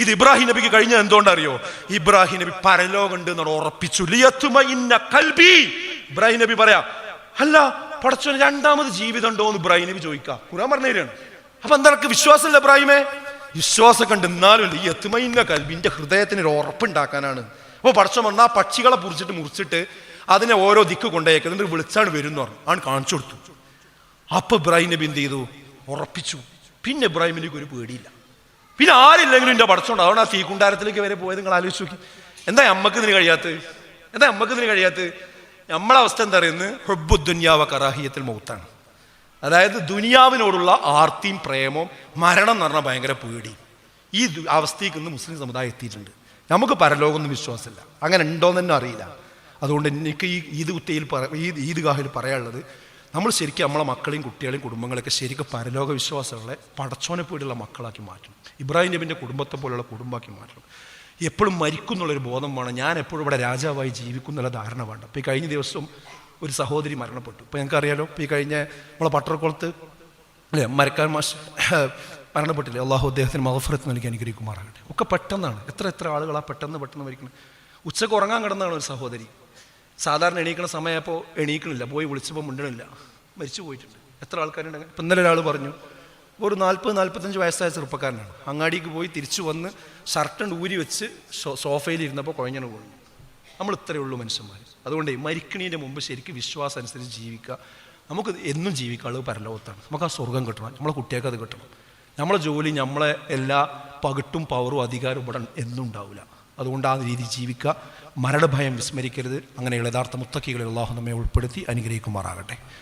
ഇത് ഇബ്രാഹിം നബിക്ക് കഴിഞ്ഞത് എന്തുകൊണ്ടറിയോ? ഇബ്രാഹിം നബി പരലോകമുണ്ട് എന്നാണ് ഉറപ്പിച്ചു. ലിയത്മഇന്ന ഖൽബി. ഇബ്രാഹിം നബി പറയാ, അല്ല പടച്ചോന് രണ്ടാമത് ജീവിതം ഉണ്ടോ എന്ന് ഇബ്രാഹിം നബി ചോദിക്കാം. ഖുർആൻ പറഞ്ഞു തരാണ്. അപ്പൊ എന്താ വിശ്വാസമില്ല ഇബ്രാഹിമേ? വിശ്വാസമൊക്കെ ഉണ്ട്, എന്നാലും ലിയത്മഇന്ന ഖൽബിന്റെ ഹൃദയത്തിന് ഒരു ഉറപ്പുണ്ടാക്കാനാണ്. അപ്പോൾ പടച്ചോൻ വന്നാ പക്ഷികളെ മുറിച്ചിട്ട് അതിനെ ഓരോ ദിക്ക് കൊണ്ടേക്ക്, എന്നിട്ട് വിളിച്ചാണ് വരും എന്ന് പറഞ്ഞു. ആണ് കാണിച്ചു കൊടുത്തു. അപ്പൊ ഇബ്രാഹിം നബി എന്ത് ചെയ്തു? ഉറപ്പിച്ചു. പിന്നെ ഇബ്രാഹിം നബിക്ക് ഒരു പേടിയില്ല. പിന്നെ ആരില്ലെങ്കിലും എൻ്റെ പടച്ചോണ്ട് അതുകൊണ്ട് ആ തീക്കുണ്ടാരത്തിലേക്ക് വരെ പോയത് നിങ്ങൾ ആലോചിച്ച് നോക്കി. എന്താ നമ്മക്ക് ഇതിന് കഴിയാത്തത്? നമ്മളെ അവസ്ഥ എന്താ പറയുന്നത്? ഹുബ്ബുദ്ദുനിയാവ കറാഹിയത്തുൽ മൗത്താണ്. അതായത് ദുനിയാവിനോടുള്ള ആർത്തിയും പ്രേമവും മരണം എന്ന് പറഞ്ഞാൽ ഭയങ്കര പേടി. ഈ അവസ്ഥയ്ക്ക് ഇന്ന് മുസ്ലിം സമുദായം എത്തിയിട്ടുണ്ട്. നമുക്ക് പരലോകമൊന്നും വിശ്വാസമില്ല, അങ്ങനെ ഉണ്ടോയെന്ന് തന്നെ അറിയില്ല. അതുകൊണ്ട് എനിക്ക് ഈ ഈദ്ഗാഹിൽ പറയാനുള്ളത്, നമ്മൾ ശരിക്കും നമ്മളെ മക്കളെയും കുട്ടികളെയും കുടുംബങ്ങളെയൊക്കെ ശരിക്കും പരലോക വിശ്വാസങ്ങളെ പടച്ചോനെ പോലുള്ള മക്കളാക്കി മാറ്റണം. ഇബ്രാഹിം നബിൻ്റെ കുടുംബത്തെ പോലുള്ള കുടുംബമാക്കി മാറ്റണം. എപ്പോഴും മരിക്കും എന്നുള്ളൊരു ബോധം വേണം. ഞാൻ എപ്പോഴും ഇവിടെ രാജാവായി ജീവിക്കും എന്നുള്ള ധാരണ വേണ്ട. ഇപ്പോൾ ഈ കഴിഞ്ഞ ദിവസം ഒരു സഹോദരി മരണപ്പെട്ടു. ഇപ്പോൾ ഞങ്ങൾക്കറിയാലോ, ഇപ്പോൾ ഈ കഴിഞ്ഞ നമ്മളെ പട്ടർക്കുളത്ത് അല്ലേ മരക്കാൻ മാഷ് മരണപ്പെട്ടില്ലേ? അള്ളാഹു അദ്ദേഹത്തിന് മഗ്ഫിറത്ത് നൽകി അനുഗ്രഹിക്കുമാറാകട്ടെ. ഒക്കെ പെട്ടെന്നാണ്. എത്ര ആളുകളാണ് പെട്ടെന്ന് മരിക്കുന്നത്. ഉച്ചക്ക് ഉറങ്ങാൻ കിടന്നാണ് ഒരു സഹോദരി. സാധാരണ എണീക്കണ സമയപ്പോൾ എണീക്കണില്ല, പോയി വിളിച്ചപ്പോൾ മിണ്ടണില്ല, മരിച്ചു പോയിട്ടുണ്ട്. എത്ര ആൾക്കാരുണ്ടെങ്കിൽ ഇപ്പം ഇന്നലെ ഒരാൾ പറഞ്ഞു, ഒരു 40-45 വയസ്സായ ചെറുപ്പക്കാരനാണ്. അങ്ങാടിക്ക് പോയി തിരിച്ചു വന്ന് ഷർട്ടണ്ട് ഊരി വെച്ച് സോഫയിൽ ഇരുന്നപ്പോൾ കുഴഞ്ഞു പോയി. നമ്മൾ ഇത്രയേ ഉള്ളൂ മനുഷ്യന്മാർ. അതുകൊണ്ട് മരിക്കണീൻ്റെ മുമ്പ് ശരിക്കും വിശ്വാസം അനുസരിച്ച് ജീവിക്കുക. നമുക്ക് എന്നും ജീവിക്കാനുള്ളത് പരലോകത്താണ്. നമുക്ക് ആ സ്വർഗം കിട്ടണം, നമ്മളെ കുട്ടികൾക്ക് അത് കിട്ടണം. നമ്മളെ ജോലി, നമ്മളെ എല്ലാ പകിട്ടും പവറും അധികാരവും ഇവിടെ എന്നും ഉണ്ടാവില്ല. അതുകൊണ്ട് ആ രീതി ജീവിക്കുക. മരണഭയം വിസ്മരിക്കരുത്. അങ്ങനെയുള്ള യഥാർത്ഥ മുത്തക്കികളെ അല്ലാഹു നമ്മെ ഉൾപ്പെടുത്തി അനുഗ്രഹിക്കുമാറാകട്ടെ.